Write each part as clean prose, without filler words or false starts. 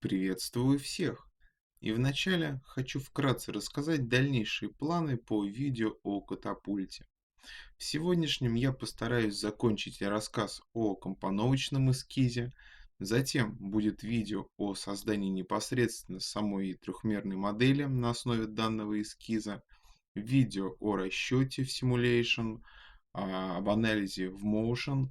Приветствую всех! И вначале хочу вкратце рассказать дальнейшие планы по видео о катапульте. В сегодняшнем я постараюсь закончить рассказ о компоновочном эскизе, затем будет видео о создании непосредственно самой трехмерной модели на основе данного эскиза, видео о расчете в Simulation, об анализе в Motion.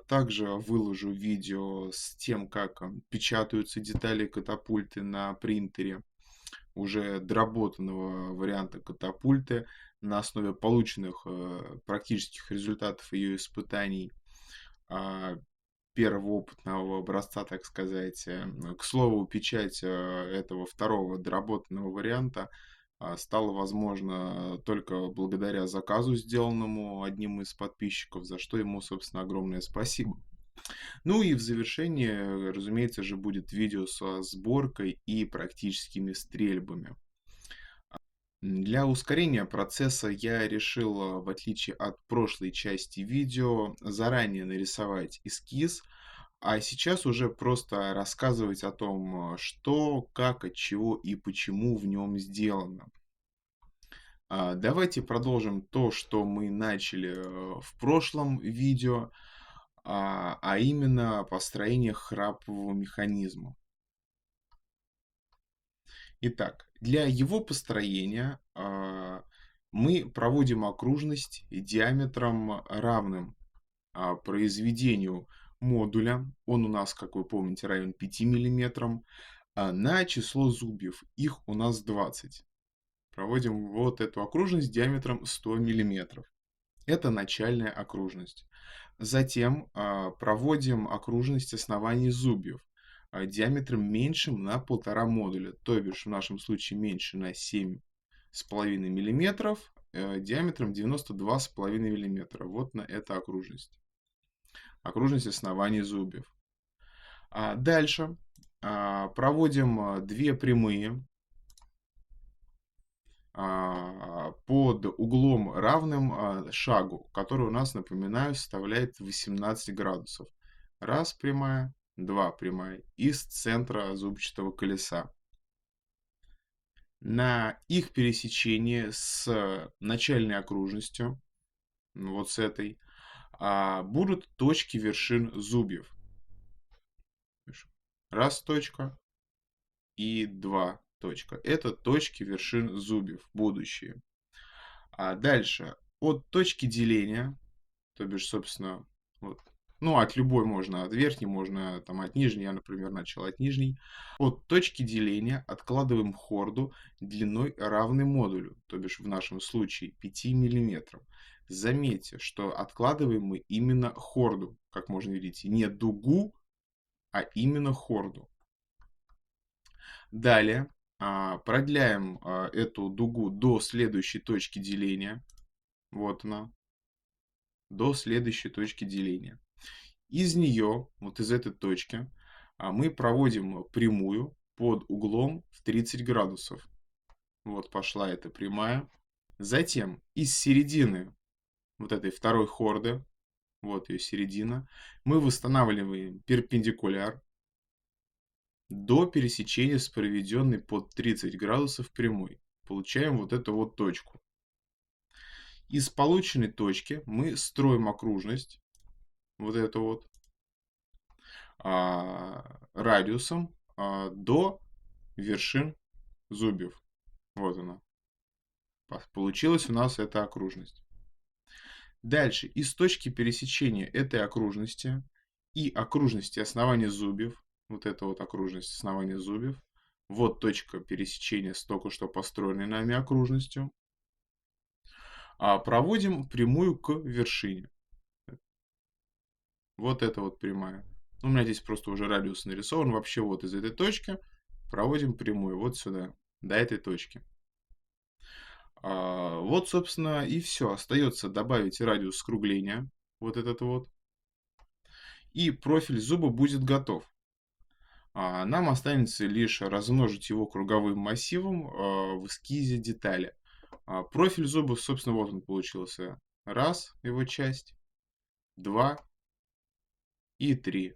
Также выложу видео с тем, как печатаются детали катапульты на принтере, уже доработанного варианта катапульты на основе полученных практических результатов ее испытаний, а, первого опытного образца, так сказать. К слову, печать этого второго доработанного варианта стало возможно только благодаря заказу, сделанному одним из подписчиков, за что ему, собственно, огромное спасибо. Ну и в завершении, разумеется же, будет видео со сборкой и практическими стрельбами. Для ускорения процесса я решил, в отличие от прошлой части видео, заранее нарисовать эскиз, а сейчас уже просто рассказывать о том, что, как, от чего и почему в нем сделано. Давайте продолжим то, что мы начали в прошлом видео, а именно построение храпового механизма. Итак, для его построения мы проводим окружность диаметром равным произведению модуля. Он у нас, как вы помните, равен 5 мм. На число зубьев. Их у нас 20. Проводим вот эту окружность диаметром 100 мм. Это начальная окружность. Затем проводим окружность оснований зубьев диаметром меньшим на 1,5 модуля, то бишь в нашем случае меньше на 7,5 мм, диаметром 92,5 мм. Вот на эта окружность. Окружность оснований зубьев. Дальше проводим две прямые под углом равным шагу, который у нас, напоминаю, составляет 18 градусов. Раз прямая, два прямая из центра зубчатого колеса. На их пересечении с начальной окружностью, вот с этой, будут точки вершин зубьев. Раз точка и два точка. Это точки вершин зубьев, будущие. Дальше, от точки деления, то бишь, собственно, вот, ну, от любой можно, от верхней, можно там от нижней, я, например, начал от нижней. От точки деления откладываем хорду длиной равной модулю, то бишь в нашем случае 5 мм. Заметьте, что откладываем мы именно хорду, как можно видеть, не дугу, а именно хорду. Далее продляем эту дугу до следующей точки деления. Вот она. До следующей точки деления. Из нее, вот из этой точки, мы проводим прямую под углом в 30 градусов. Вот пошла эта прямая. Затем из середины вот этой второй хорды, вот ее середина, мы восстанавливаем перпендикуляр до пересечения с проведенной под 30 градусов прямой. Получаем вот эту вот точку. Из полученной точки мы строим окружность, вот эту вот, радиусом до вершин зубьев. Вот она. Получилась у нас эта окружность. Дальше, из точки пересечения этой окружности и окружности основания зубьев, вот эта вот окружность основания зубьев, вот точка пересечения с только что построенной нами окружностью, проводим прямую к вершине. Вот это вот прямая. У меня здесь просто уже радиус нарисован. Вообще вот из этой точки проводим прямую вот сюда, до этой точки. Вот, собственно, и все. Остается добавить радиус скругления, вот этот вот. И профиль зуба будет готов. Нам останется лишь размножить его круговым массивом в эскизе детали. Профиль зуба, собственно, вот он получился. Раз, его часть, два и три.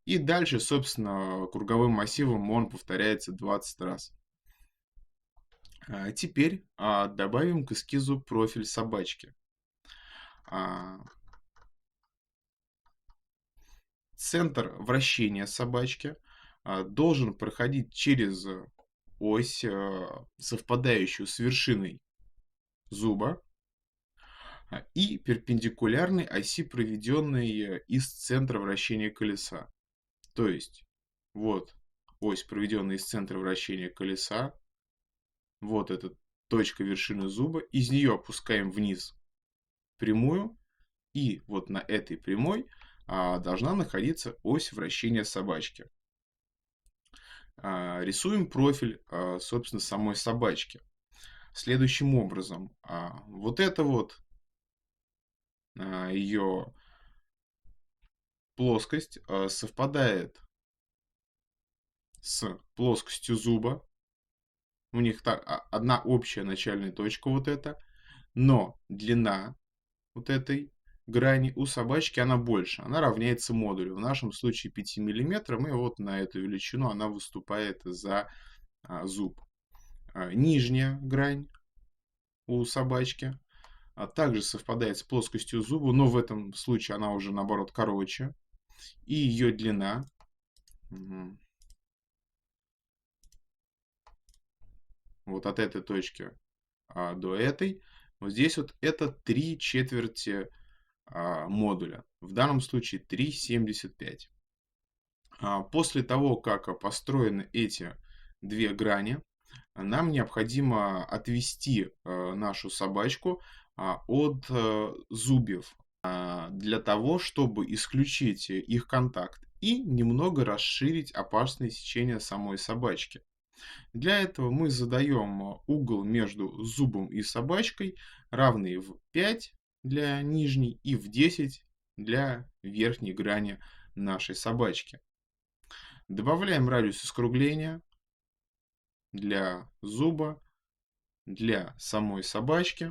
И дальше, собственно, круговым массивом он повторяется 20 раз. Теперь добавим к эскизу профиль собачки. А, Центр вращения собачки должен проходить через ось, совпадающую с вершиной зуба, и перпендикулярной оси, проведенной из центра вращения колеса. То есть, вот ось, проведенная из центра вращения колеса, вот эта точка вершины зуба, из нее опускаем вниз прямую, и вот на этой прямой должна находиться ось вращения собачки. Рисуем профиль, собственно, самой собачки. Следующим образом, вот это вот ее плоскость совпадает с плоскостью зуба. У них одна общая начальная точка вот эта, но длина вот этой грани у собачки она больше, она равняется модулю. В нашем случае 5 мм, и вот на эту величину она выступает за зуб. Нижняя грань у собачки также совпадает с плоскостью зуба, но в этом случае она уже наоборот короче. И ее длина вот от этой точки до этой, вот здесь вот это 3/4 модуля. В данном случае 3,75. После того, как построены эти две грани, нам необходимо отвести нашу собачку от зубьев для того, чтобы исключить их контакт и немного расширить опасное сечение самой собачки. Для этого мы задаем угол между зубом и собачкой, равный в 5 для нижней и в 10 для верхней грани нашей собачки. Добавляем радиус скругления для зуба, для самой собачки.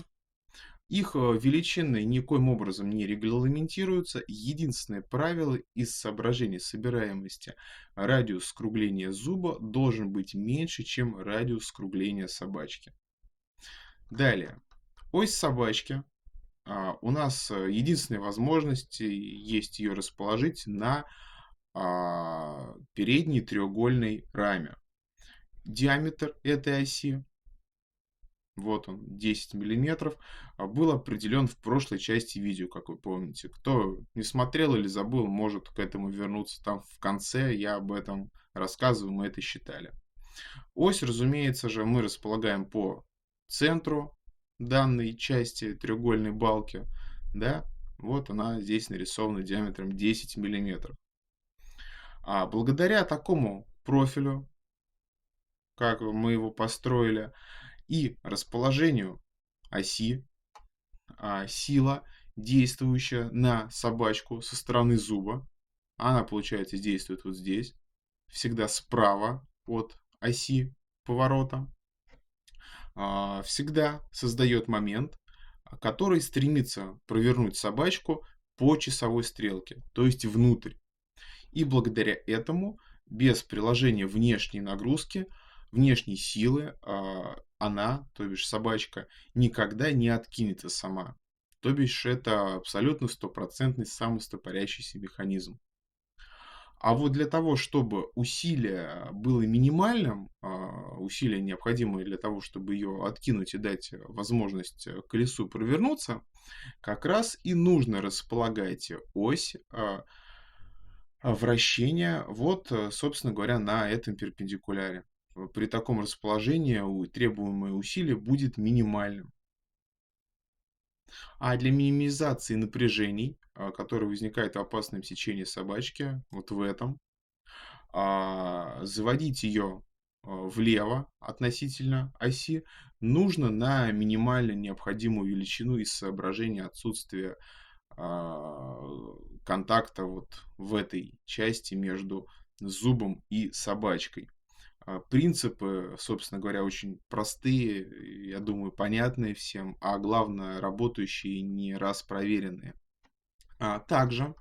Их величины никоим образом не регламентируются. Единственное правило из соображений собираемости: радиус скругления зуба должен быть меньше, чем радиус скругления собачки. Далее. Ось собачки. У нас единственная возможность есть ее расположить на передней треугольной раме. Диаметр этой оси, вот он, 10 миллиметров, был определен в прошлой части видео, как вы помните. Кто не смотрел или забыл, может к этому вернуться. Там в конце я об этом рассказываю, мы это считали. Ось, разумеется же, мы располагаем по центру данной части треугольной балки. Да? Вот она здесь нарисована диаметром 10 миллиметров. Благодаря такому профилю, как мы его построили, и расположению оси, сила, действующая на собачку со стороны зуба, она, получается, действует вот здесь, всегда справа от оси поворота, всегда создает момент, который стремится провернуть собачку по часовой стрелке, то есть внутрь. И благодаря этому, без приложения внешней нагрузки, внешней силы, она, то бишь собачка, никогда не откинется сама. То бишь это абсолютно стопроцентный самостопорящийся механизм. А вот для того, чтобы усилие было минимальным, усилие необходимое для того, чтобы ее откинуть и дать возможность колесу провернуться, как раз и нужно располагать ось вращения, вот, собственно говоря, на этом перпендикуляре. При таком расположении требуемое усилие будет минимальным. А для минимизации напряжений, которые возникают в опасном сечении собачки, вот в этом, заводить ее влево относительно оси нужно на минимально необходимую величину из соображения отсутствия контакта вот в этой части между зубом и собачкой. Принципы, собственно говоря, очень простые, я думаю, понятные всем, а главное, работающие и не раз проверенные. Также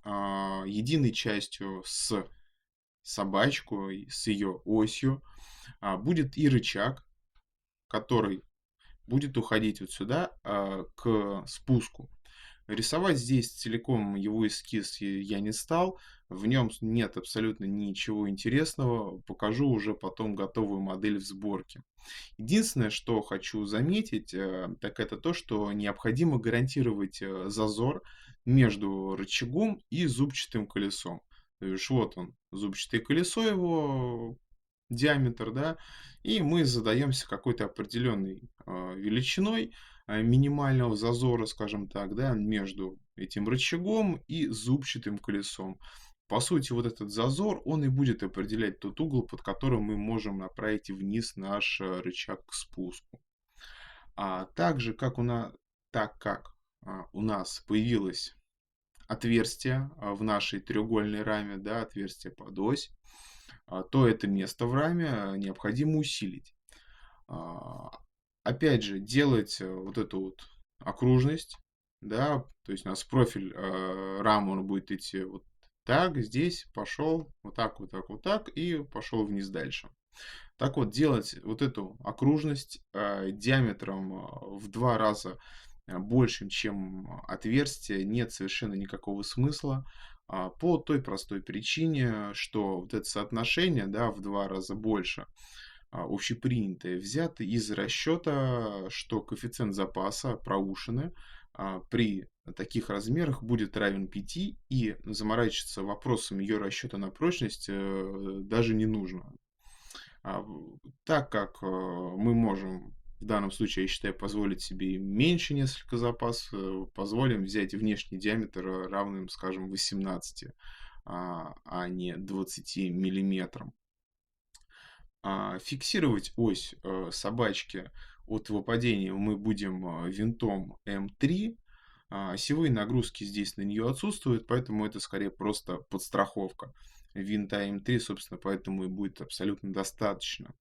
единой частью с собачкой, с ее осью, будет и рычаг, который будет уходить вот сюда, к спуску. Рисовать здесь целиком его эскиз я не стал. В нем нет абсолютно ничего интересного. Покажу уже потом готовую модель в сборке. Единственное, что хочу заметить, так это то, что необходимо гарантировать зазор между рычагом и зубчатым колесом. То есть вот он, зубчатое колесо, его диаметр, да, и мы задаемся какой-то определенной величиной минимального зазора, скажем так, да, между этим рычагом и зубчатым колесом. По сути, вот этот зазор, он и будет определять тот угол, под которым мы можем направить вниз наш рычаг к спуску. Также, так как у нас появилось отверстие в нашей треугольной раме, да, отверстие под ось, то это место в раме необходимо усилить. А, Опять же, делать вот эту вот окружность, да, то есть у нас профиль рамы, он будет идти вот так, здесь пошел, вот так, вот так, вот так, и пошел вниз дальше. Так вот, делать вот эту окружность диаметром в 2 раза большим, чем отверстие, нет совершенно никакого смысла. По той простой причине, что вот это соотношение, да, в 2 раза больше, общепринятое, взято из расчета, что коэффициент запаса проушины при таких размерах будет равен 5, и заморачиваться вопросом ее расчета на прочность даже не нужно. Так как мы можем в данном случае, я считаю, позволить себе меньше несколько запас, позволим взять внешний диаметр равным, скажем, 18, а не 20 миллиметрам. Фиксировать ось собачки от выпадения мы будем винтом М3. Осевые нагрузки здесь на нее отсутствуют, поэтому это скорее просто подстраховка. Винта М3, собственно, поэтому и будет абсолютно достаточно.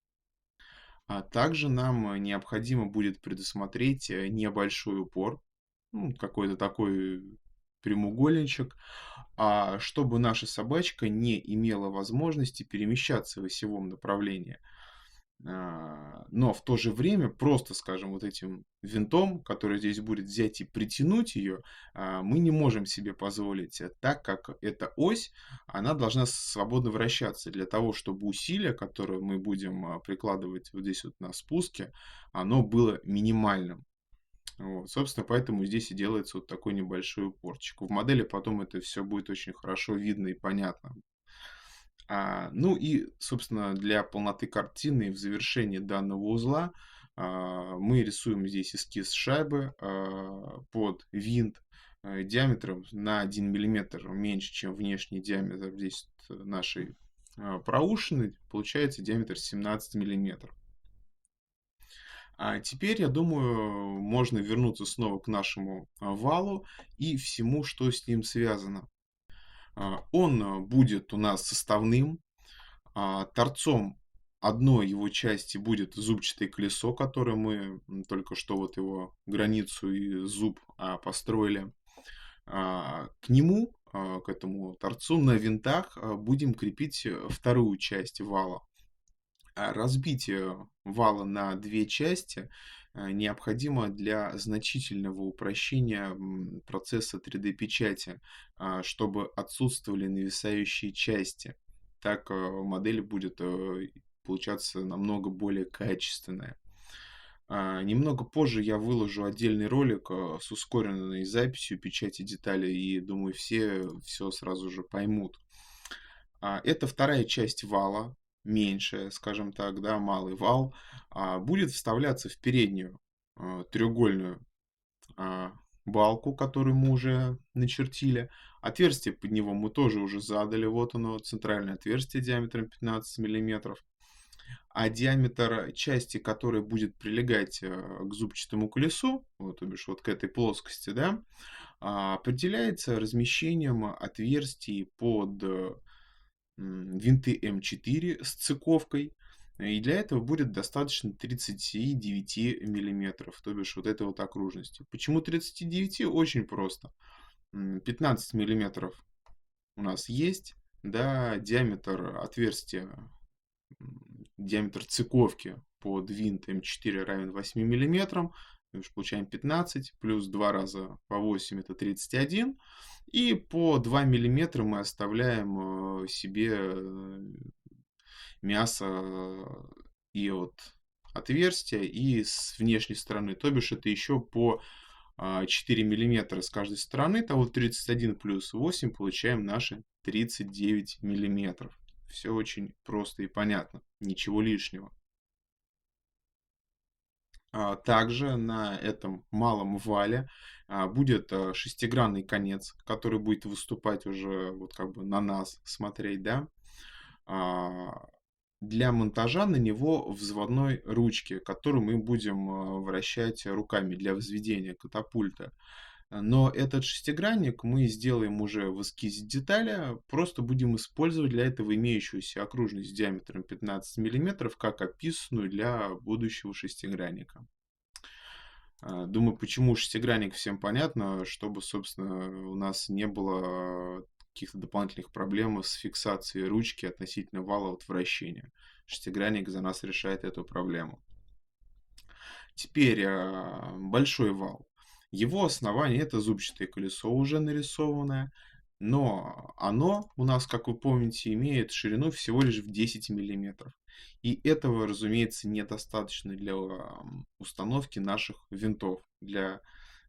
Также нам необходимо будет предусмотреть небольшой упор, ну, какой-то такой прямоугольничек, чтобы наша собачка не имела возможности перемещаться в осевом направлении. Но в то же время просто, скажем, вот этим винтом, который здесь будет, взять и притянуть ее, мы не можем себе позволить, так как эта ось, она должна свободно вращаться для того, чтобы усилие, которое мы будем прикладывать вот здесь вот на спуске, оно было минимальным. Вот, собственно, поэтому здесь и делается вот такой небольшой упорчик. В модели потом это все будет очень хорошо видно и понятно. Ну и, собственно, для полноты картины в завершении данного узла мы рисуем здесь эскиз шайбы под винт диаметром на 1 миллиметр меньше, чем внешний диаметр здесь нашей проушины. Получается диаметр 17 миллиметров. Теперь, я думаю, можно вернуться снова к нашему валу и всему, что с ним связано. Он будет у нас составным. Торцом одной его части будет зубчатое колесо, которое мы только что вот его границу и зуб построили. К нему, к этому торцу на винтах будем крепить вторую часть вала. Разбитие вала на две части необходимо для значительного упрощения процесса 3D-печати, чтобы отсутствовали нависающие части. Так модель будет получаться намного более качественная. Немного позже я выложу отдельный ролик с ускоренной записью печати деталей, и думаю, все сразу же поймут. Это вторая часть вала, меньшая, скажем так, да, малый вал, будет вставляться в переднюю треугольную балку, которую мы уже начертили. Отверстие под него мы тоже уже задали. Вот оно, центральное отверстие диаметром 15 миллиметров. А диаметр части, которая будет прилегать к зубчатому колесу, вот, то бишь вот к этой плоскости, да, определяется размещением отверстий под винты М4 с цыковкой. И для этого будет достаточно 39 миллиметров, то бишь вот этой вот окружности. Почему 39? Очень просто. 15 миллиметров у нас есть, да, диаметр отверстия, диаметр цыковки под винт М4 равен 8 миллиметрам. Мы же получаем 15, плюс 2 раза по 8 это 31. И по 2 миллиметра мы оставляем себе мясо и от отверстия, и с внешней стороны. То бишь это еще по 4 миллиметра с каждой стороны. Того 31 плюс 8 получаем наши 39 миллиметров. Все очень просто и понятно. Ничего лишнего. Также на этом малом вале будет шестигранный конец, который будет выступать уже вот как бы на нас смотреть, да. А, Для монтажа на него взводной ручки, которую мы будем вращать руками для взведения катапульта. Но этот шестигранник мы сделаем уже в эскизе детали, просто будем использовать для этого имеющуюся окружность с диаметром 15 миллиметров, как описанную для будущего шестигранника. Думаю, почему шестигранник всем понятно, чтобы, собственно, у нас не было каких-то дополнительных проблем с фиксацией ручки относительно вала от вращения. Шестигранник за нас решает эту проблему. Теперь большой вал. Его основание это зубчатое колесо уже нарисованное, но оно у нас, как вы помните, имеет ширину всего лишь в 10 миллиметров. И этого, разумеется, недостаточно для установки наших винтов, для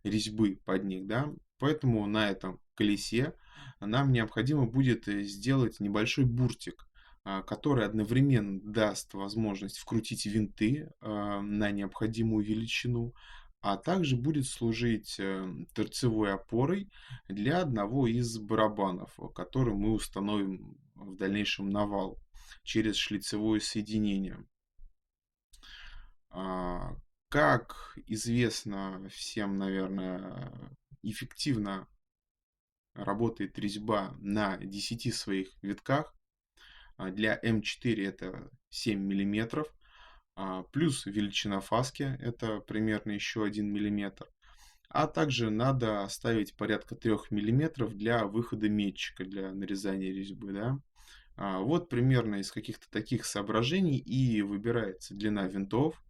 резьбы под них. Да? Поэтому на этом колесе нам необходимо будет сделать небольшой буртик, который одновременно даст возможность вкрутить винты на необходимую величину, а также будет служить торцевой опорой для одного из барабанов, который мы установим в дальнейшем на вал через шлицевое соединение. А, Как известно всем, наверное, эффективно работает резьба на 10 своих витках. Для М4 это 7 миллиметров. Плюс величина фаски это примерно еще 1 миллиметр. А также надо оставить порядка 3 миллиметров для выхода метчика, для нарезания резьбы. Да? Вот примерно из каких-то таких соображений и выбирается длина винтов.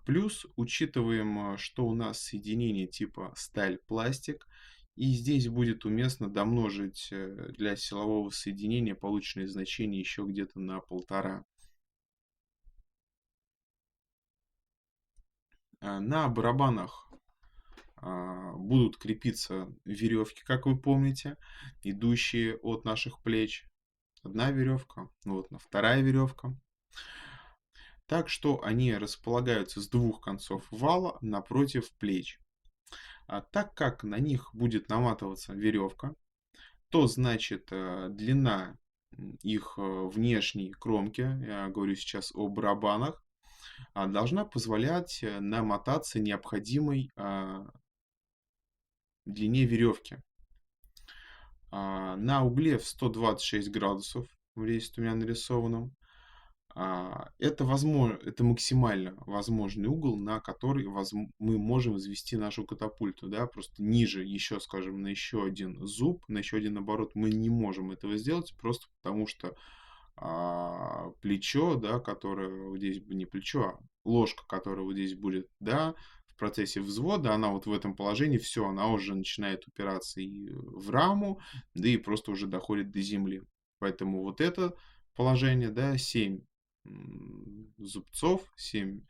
Плюс учитываем, что у нас соединение типа сталь-пластик. И здесь будет уместно домножить для силового соединения полученные значения еще где-то на 1,5. На барабанах будут крепиться веревки, как вы помните, идущие от наших плеч. Одна веревка, вот вторая веревка. Так что они располагаются с двух концов вала напротив плеч. Так как на них будет наматываться веревка, то значит длина их внешней кромки, я говорю сейчас о барабанах, должна позволять намотаться необходимой длине веревки. На угле в 126 градусов, здесь у меня нарисовано, это возможно, это максимально возможный угол, на который мы можем взвести нашу катапульту, да, просто ниже еще, скажем, на еще один зуб, на еще один оборот мы не можем этого сделать, просто потому что плечо, да, которое вот здесь не плечо, а ложка, которая вот здесь будет, да, в процессе взвода, она вот в этом положении, все, она уже начинает упираться и в раму, да и просто уже доходит до земли. Поэтому вот это положение, да, 7 зубцов, 7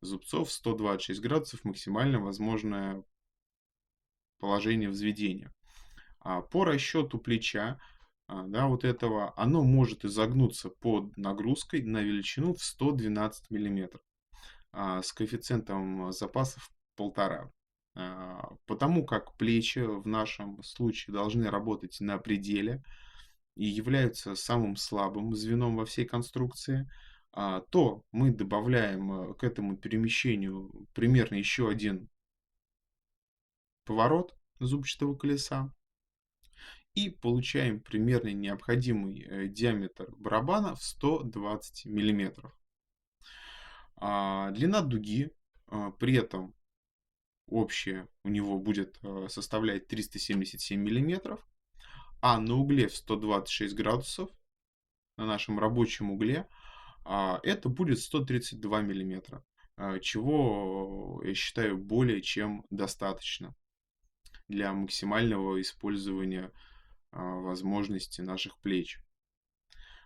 зубцов, 126 градусов, максимально возможное положение взведения. По расчету плеча, да, вот этого, оно может изогнуться под нагрузкой на величину в 112 миллиметров с коэффициентом запасов 1,5. Потому как плечи в нашем случае должны работать на пределе и являются самым слабым звеном во всей конструкции, то мы добавляем к этому перемещению примерно еще один поворот зубчатого колеса и получаем примерно необходимый диаметр барабана в 120 миллиметров. Длина дуги при этом общая у него будет составлять 377 миллиметров, а на угле в 126 градусов, на нашем рабочем угле, это будет 132 миллиметра, чего, я считаю, более чем достаточно для максимального использования возможностей наших плеч.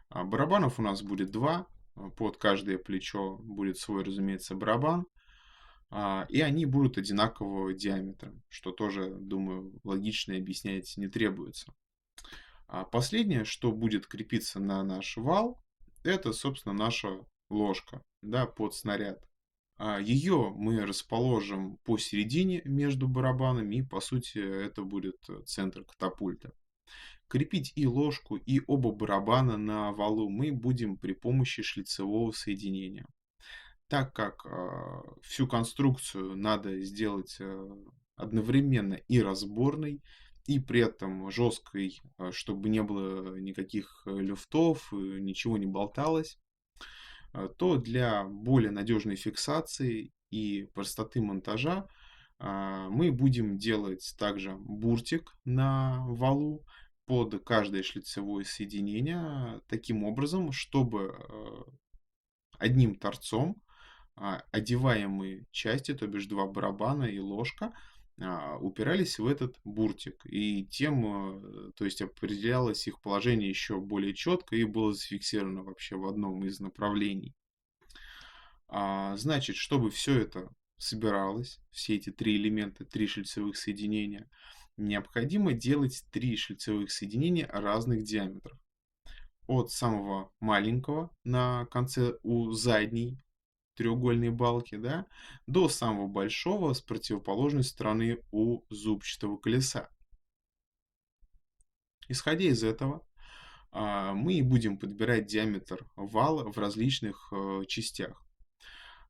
Барабанов у нас будет два, под каждое плечо будет свой, разумеется, барабан, и они будут одинакового диаметра, что тоже, думаю, логично объяснять не требуется. Последнее, что будет крепиться на наш вал, это, собственно, наша ложка, да, под снаряд. Ее мы расположим посередине между барабанами, и, по сути, это будет центр катапульта. Крепить и ложку, и оба барабана на валу мы будем при помощи шлицевого соединения. Так как всю конструкцию надо сделать одновременно и разборной, и при этом жесткой, чтобы не было никаких люфтов, ничего не болталось, то для более надежной фиксации и простоты монтажа мы будем делать также буртик на валу под каждое шлицевое соединение таким образом, чтобы одним торцом одеваемые части, то бишь два барабана и ложка, упирались в этот буртик. И тем, то есть определялось их положение еще более четко и было зафиксировано вообще в одном из направлений. Значит, чтобы все это собиралось, все эти три элемента, три шлицевых соединения, необходимо делать три шлицевых соединения разных диаметров. От самого маленького на конце у задней треугольной балки, да, до самого большого с противоположной стороны у зубчатого колеса. Исходя из этого, мы будем подбирать диаметр вала в различных частях.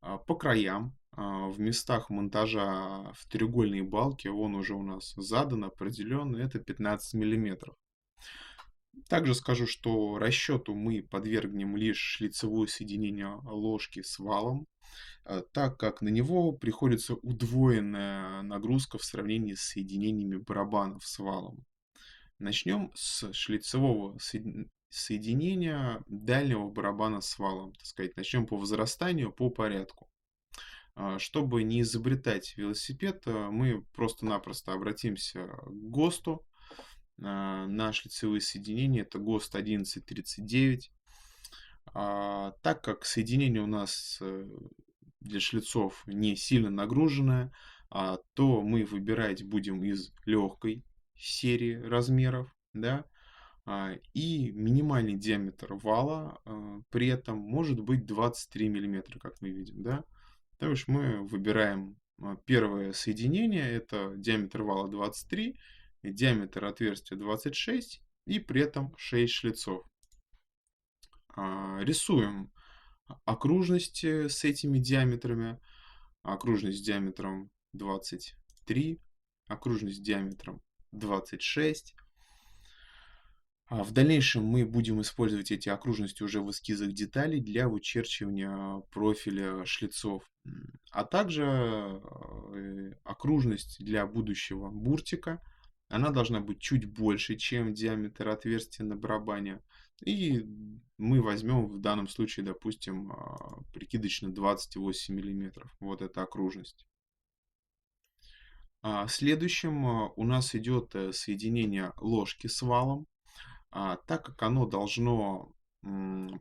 По краям, в местах монтажа в треугольной балке, он уже у нас задан, определен, это 15 миллиметров. Также скажу, что расчету мы подвергнем лишь шлицевое соединение ложки с валом, так как на него приходится удвоенная нагрузка в сравнении с соединениями барабанов с валом. Начнем с шлицевого соединения дальнего барабана с валом. Так сказать, начнем по возрастанию, по порядку. Чтобы не изобретать велосипед, мы просто-напросто обратимся к ГОСТу на шлицевые соединения. Это ГОСТ 1139. Так как соединение у нас для шлицов не сильно нагруженное, то мы выбирать будем из легкой серии размеров, да, и минимальный диаметр вала при этом может быть 23 миллиметра, как мы видим, да. То есть мы выбираем первое соединение, это диаметр вала 23, диаметр отверстия 26 и при этом 6 шлицов. Рисуем окружности с этими диаметрами. Окружность с диаметром 23, окружность с диаметром 26. В дальнейшем мы будем использовать эти окружности уже в эскизах деталей для вычерчивания профиля шлицов. А также окружность для будущего буртика. Она должна быть чуть больше, чем диаметр отверстия на барабане. И мы возьмем в данном случае, допустим, прикидочно 28 миллиметров. Вот эта окружность. Следующим у нас идет соединение ложки с валом. Так как оно должно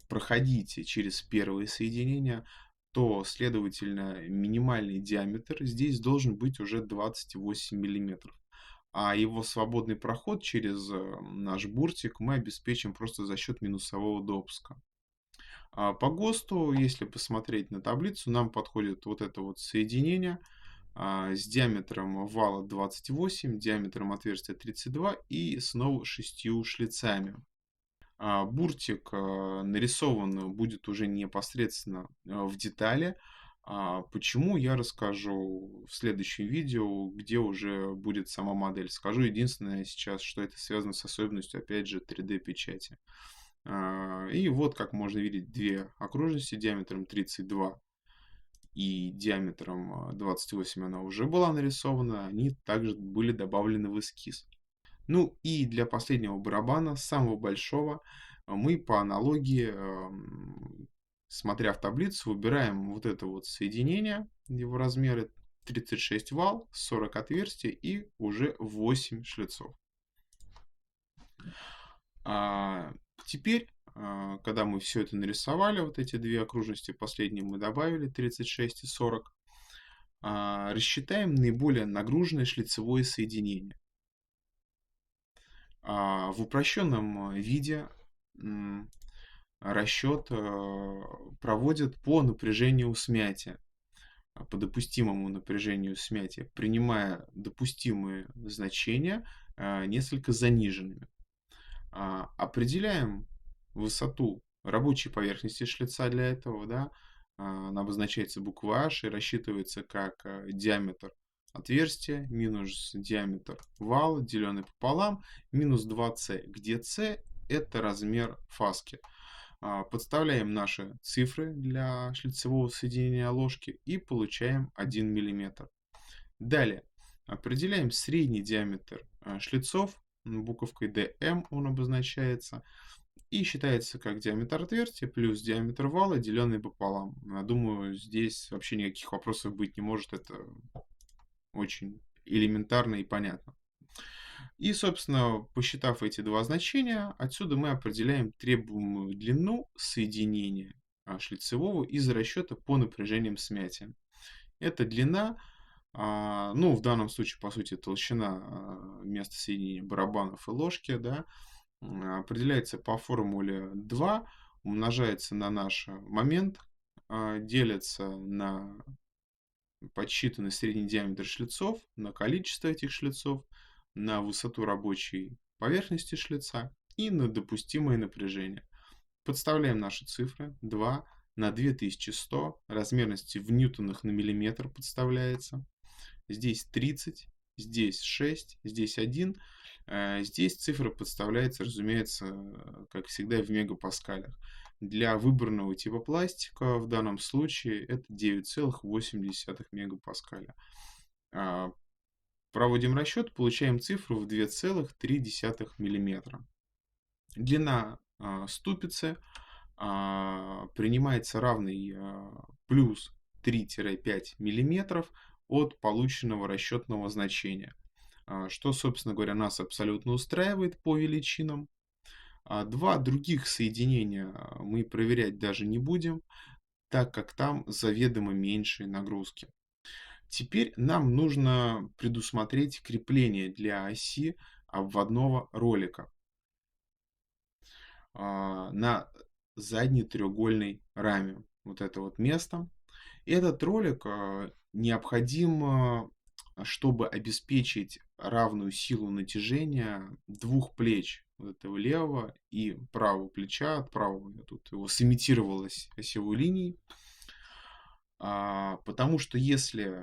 проходить через первое соединение, то, следовательно, минимальный диаметр здесь должен быть уже 28 миллиметров. А его свободный проход через наш буртик мы обеспечим просто за счет минусового допуска. По ГОСТу, если посмотреть на таблицу, нам подходит вот это вот соединение с диаметром вала 28, диаметром отверстия 32 и снова 6 шлицами. Буртик нарисован будет уже непосредственно в детали. Почему, я расскажу в следующем видео, где уже будет сама модель. Скажу единственное сейчас, что это связано с особенностью, опять же, 3D печати. И вот, как можно видеть, две окружности диаметром 32 и диаметром 28 она уже была нарисована. Они также были добавлены в эскиз. Ну и для последнего барабана, самого большого, мы по аналогии, смотря в таблицу, выбираем вот это вот соединение, его размеры 36 вал, 40 отверстий и уже 8 шлицов. А, Теперь, когда мы все это нарисовали, вот эти две окружности, последние мы добавили, 36 и 40, рассчитаем наиболее нагруженное шлицевое соединение. В упрощенном виде расчет проводят по напряжению смятия, по допустимому напряжению смятия, принимая допустимые значения несколько заниженными. Определяем высоту рабочей поверхности шлица для этого, да, она обозначается буквой H и рассчитывается как диаметр отверстия минус диаметр вала, деленный пополам, минус 2c, где c это размер фаски. Подставляем наши цифры для шлицевого соединения ложки и получаем 1 мм. Далее определяем средний диаметр шлицов, буковкой DM он обозначается, и считается как диаметр отверстия плюс диаметр вала, деленный пополам. Я думаю, здесь вообще никаких вопросов быть не может, это очень элементарно и понятно. И, собственно, посчитав эти два значения, отсюда мы определяем требуемую длину соединения шлицевого из расчета по напряжениям смятия. Эта длина, ну, в данном случае, по сути, толщина места соединения барабанов и ложки, да, определяется по формуле 2, умножается на наш момент, делится на подсчитанный средний диаметр шлицов, на количество этих шлицов, на высоту рабочей поверхности шлица и на допустимое напряжение. Подставляем наши цифры. 2 на 2100. Размерности в ньютонах на миллиметр подставляется. Здесь 30, здесь 6, здесь 1. Здесь цифра подставляется, разумеется, как всегда, в мегапаскалях. Для выбранного типа пластика в данном случае это 9,8 мегапаскаля. Проводим расчет, получаем цифру в 2,3 мм. Длина ступицы принимается равный плюс 3-5 мм от полученного расчетного значения. Что, собственно говоря, нас абсолютно устраивает по величинам. Два других соединения мы проверять даже не будем, так как там заведомо меньшие нагрузки. Теперь нам нужно предусмотреть крепление для оси обводного ролика на задней треугольной раме. Вот это вот место. Этот ролик необходим, чтобы обеспечить равную силу натяжения двух плеч, вот этого левого и правого плеча. От правого я тут его сымитировал осевой линией. Потому что если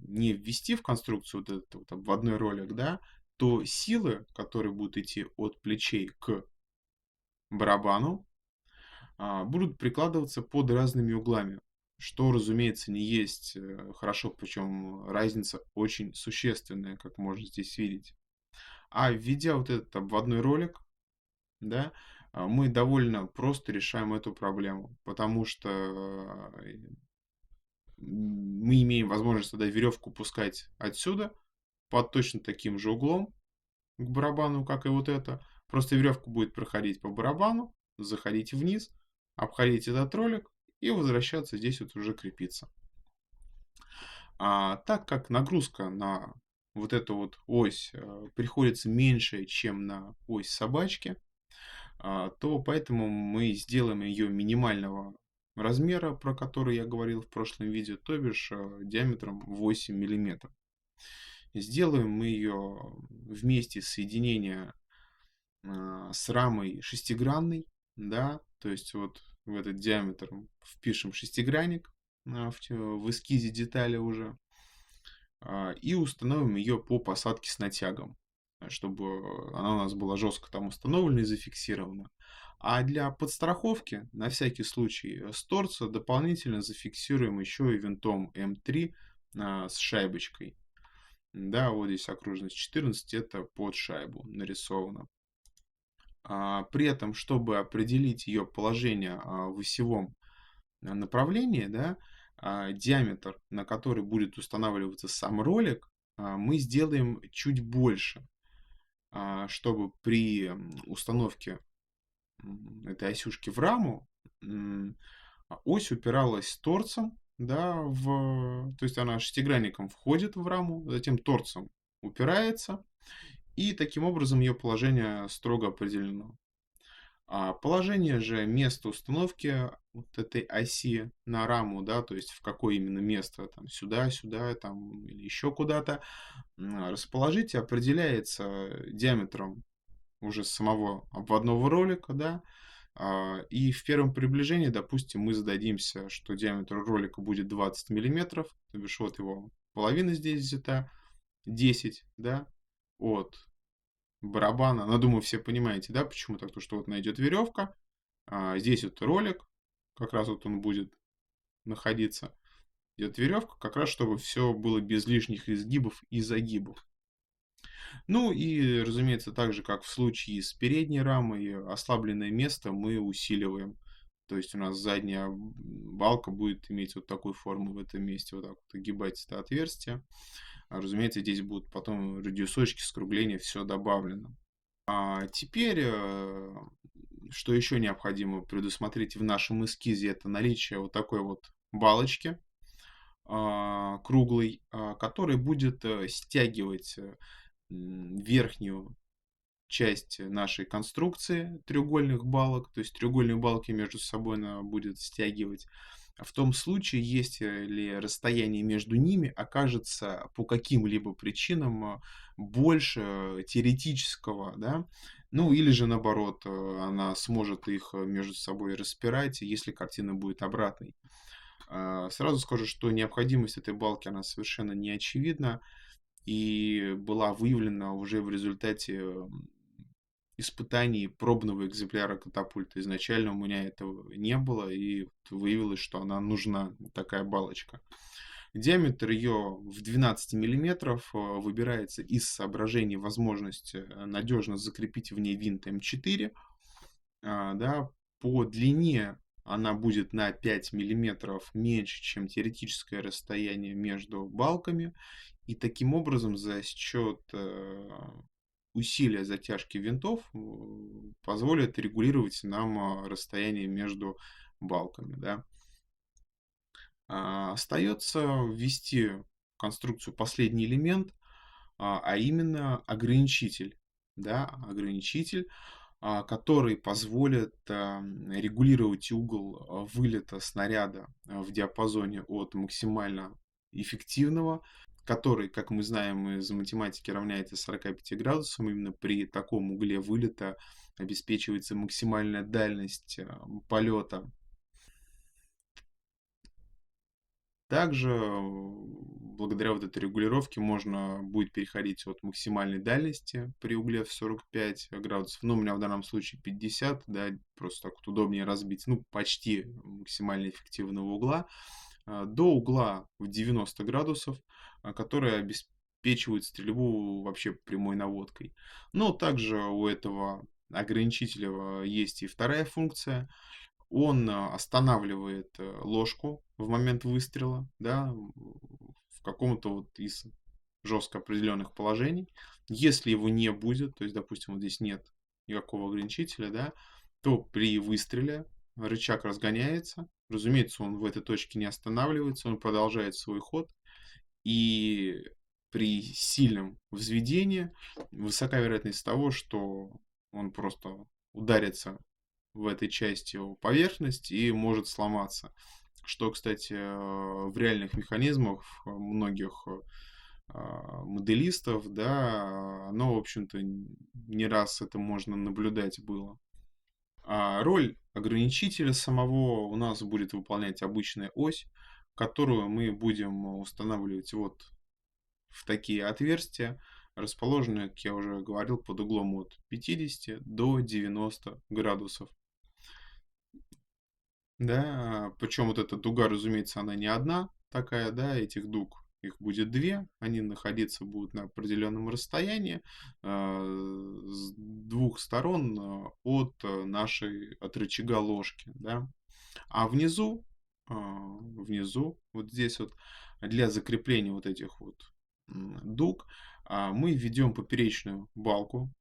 не ввести в конструкцию вот этот вот обводной ролик, да, то силы, которые будут идти от плечей к барабану, будут прикладываться под разными углами, что, разумеется, не есть хорошо, причем разница очень существенная, как можно здесь видеть. А введя вот этот обводной ролик, да, мы довольно просто решаем эту проблему, потому что мы имеем возможность тогда веревку пускать отсюда под точно таким же углом к барабану, как и вот это. Просто веревка будет проходить по барабану, заходить вниз, обходить этот ролик и возвращаться здесь вот уже крепиться. Так как нагрузка на вот эту вот ось приходится меньше, чем на ось собачки, то поэтому мы сделаем ее минимального размера, про который я говорил в прошлом видео, то бишь диаметром 8 мм. Сделаем мы ее вместе соединения с рамой шестигранной, да, то есть вот в этот диаметр впишем шестигранник в эскизе детали уже и установим ее по посадке с натягом, чтобы она у нас была жестко там установлена и зафиксирована. А для подстраховки, на всякий случай, с торца дополнительно зафиксируем еще и винтом М3 с шайбочкой. Да, вот здесь окружность 14, это под шайбу нарисовано. При этом, чтобы определить ее положение в осевом направлении, да, диаметр, на который будет устанавливаться сам ролик, мы сделаем чуть больше, чтобы при установке этой осюшки в раму ось упиралась торцем, да, то есть она шестигранником входит в раму, затем торцем упирается, и таким образом ее положение строго определено. Положение же места установки вот этой оси на раму, да, то есть в какое именно место, там сюда, сюда, там или еще куда-то, расположить определяется диаметром уже самого обводного ролика, да. И в первом приближении, допустим, мы зададимся, что диаметр ролика будет 20 миллиметров, то бишь вот его половина здесь взята, 10, да, от барабана. Ну, думаю, все понимаете, да, почему так? То, что вот найдет веревка, здесь вот ролик, как раз вот он будет находиться. Идет веревка, как раз чтобы все было без лишних изгибов и загибов. Ну и, разумеется, так же, как в случае с передней рамой, ослабленное место мы усиливаем. То есть у нас задняя балка будет иметь вот такую форму в этом месте, вот так вот огибать это отверстие. Разумеется, здесь будут потом радиусочки, скругления, все добавлено. Теперь, что еще необходимо предусмотреть в нашем эскизе, это наличие вот такой вот балочки круглой, который будет стягивать верхнюю часть нашей конструкции треугольных балок, то есть треугольные балки между собой она будет стягивать. В том случае, если расстояние между ними окажется по каким-либо причинам больше теоретического, да, ну или же наоборот, она сможет их между собой распирать, если картина будет обратной. Сразу скажу, что необходимость этой балки, она совершенно не очевидна и была выявлена уже в результате испытаний пробного экземпляра катапульты. Изначально у меня этого не было, и выявилось, что она нужна, такая балочка. Диаметр ее в 12 миллиметров выбирается из соображений возможности надежно закрепить в ней винт М4. Да, по длине она будет на 5 миллиметров меньше, чем теоретическое расстояние между балками. И таким образом за счет усилия затяжки винтов позволит регулировать нам расстояние между балками. Да. Остается ввести в конструкцию последний элемент, а именно ограничитель. Да, ограничитель, который позволит регулировать угол вылета снаряда в диапазоне от максимально эффективного, который, как мы знаем из математики, равняется 45 градусам. Именно при таком угле вылета обеспечивается максимальная дальность полета. Также благодаря вот этой регулировке можно будет переходить от максимальной дальности при угле в 45 градусов. Ну, у меня в данном случае 50, да, просто так вот удобнее разбить, ну, почти максимально эффективного угла, до угла в 90 градусов, который обеспечивает стрельбу вообще прямой наводкой. Но также у этого ограничителя есть и вторая функция. Он останавливает ложку в момент выстрела, да, в каком-то вот из жестко определенных положений. Если его не будет, то есть, допустим, вот здесь нет никакого ограничителя, да, то при выстреле рычаг разгоняется. Разумеется, он в этой точке не останавливается, он продолжает свой ход. И при сильном взведении высока вероятность того, что он просто ударится в этой части о поверхность и может сломаться. Что, кстати, в реальных механизмах многих моделистов, да, оно, в общем-то, не раз это можно наблюдать было. Роль ограничителя самого у нас будет выполнять обычная ось, которую мы будем устанавливать вот в такие отверстия, расположенные, как я уже говорил, под углом от 50 до 90 градусов. Да, причем вот эта дуга, разумеется, она не одна такая, да, этих дуг их будет две, они находиться будут на определенном расстоянии с двух сторон от от рычага ложки, да. А внизу, вот здесь вот, для закрепления вот этих вот дуг, мы введем поперечную балку,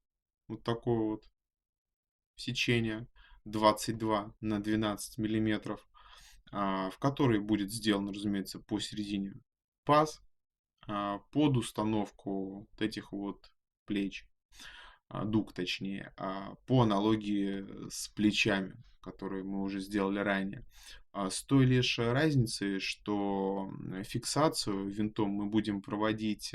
вот такое вот сечение 22 на 12 миллиметров, в которой будет сделан, разумеется, посередине паз под установку вот этих вот плеч, дуг точнее, по аналогии с плечами, которые мы уже сделали ранее. С той лишь разницей, что фиксацию винтом мы будем проводить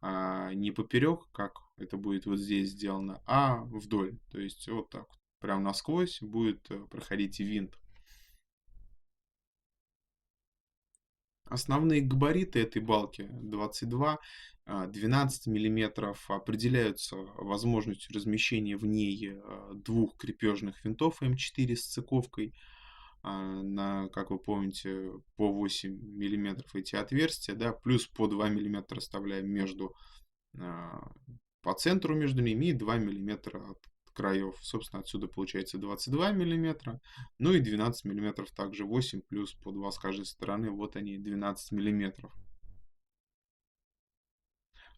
не поперек, как это будет вот здесь сделано, а вдоль. То есть вот так вот, прям насквозь будет проходить винт. Основные габариты этой балки 22, 12 миллиметров определяются возможностью размещения в ней двух крепежных винтов М4 с цыковкой. Как вы помните, по 8 миллиметров эти отверстия, да, плюс по 2 миллиметра оставляем а, по центру между ними и 2 миллиметра от краев. Собственно, отсюда получается 22 миллиметра. Ну и 12 миллиметров также 8 плюс по 2 с каждой стороны. Вот они 12 миллиметров.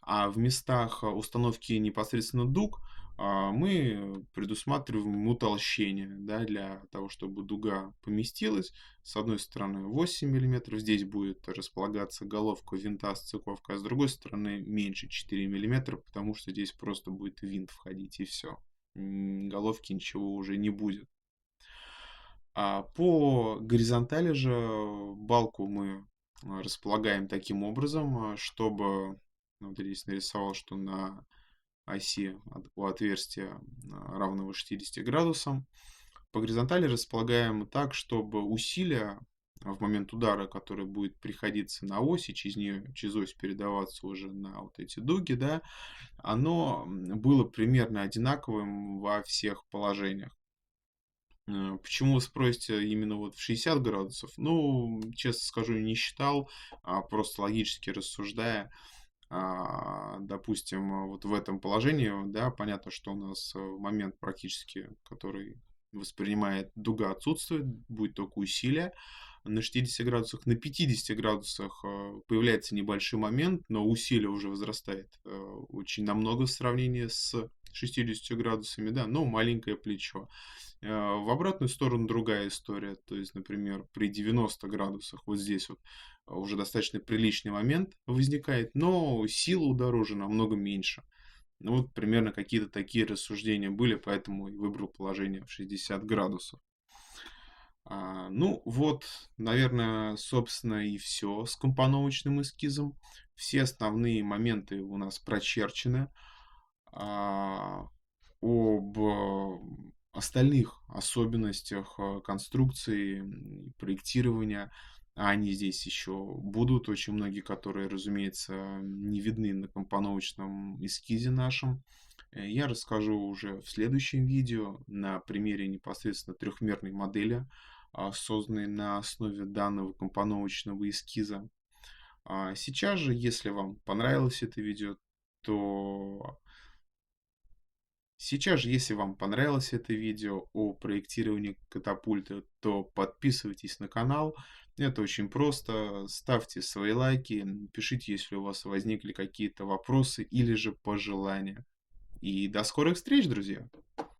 А в местах установки непосредственно дуг мы предусматриваем утолщение, да, для того, чтобы дуга поместилась. С одной стороны 8 миллиметров, здесь будет располагаться головка винта с цыковкой, а с другой стороны меньше 4 миллиметра, потому что здесь просто будет винт входить и все. Головки ничего уже не будет. По горизонтали же балку мы располагаем таким образом, чтобы, ну, вот я здесь нарисовал, что на оси у отверстия равного 60 градусам. По горизонтали располагаем так, чтобы усилие в момент удара, который будет приходиться на ось и через ось передаваться уже на вот эти дуги, да, оно было примерно одинаковым во всех положениях. Почему вы спросите именно вот в 60 градусов? Ну, честно скажу, не считал, просто логически рассуждая, допустим, вот в этом положении, да, понятно, что у нас момент практически, который воспринимает дуга, отсутствует, будет только усилие на 60 градусах. На 50 градусах появляется небольшой момент, но усилие уже возрастает очень намного в сравнении с 60 градусами, да, но маленькое плечо. В обратную сторону другая история, то есть, например, при 90 градусах вот здесь вот уже достаточно приличный момент возникает, но сила удара уже намного меньше. Ну вот примерно какие-то такие рассуждения были, поэтому и выбрал положение в 60 градусов. Ну вот, наверное, собственно и все с компоновочным эскизом. Все основные моменты у нас прочерчены. А, Об остальных особенностях конструкции, проектирования, они здесь еще будут. Очень многие, которые, разумеется, не видны на компоновочном эскизе нашем. Я расскажу уже в следующем видео на примере непосредственно трехмерной модели, созданной на основе данного компоновочного эскиза. Сейчас же, если вам понравилось это видео, то Сейчас же, если вам понравилось это видео о проектировании катапульты, то подписывайтесь на канал. Это очень просто. Ставьте свои лайки, пишите, если у вас возникли какие-то вопросы или же пожелания. И до скорых встреч, друзья!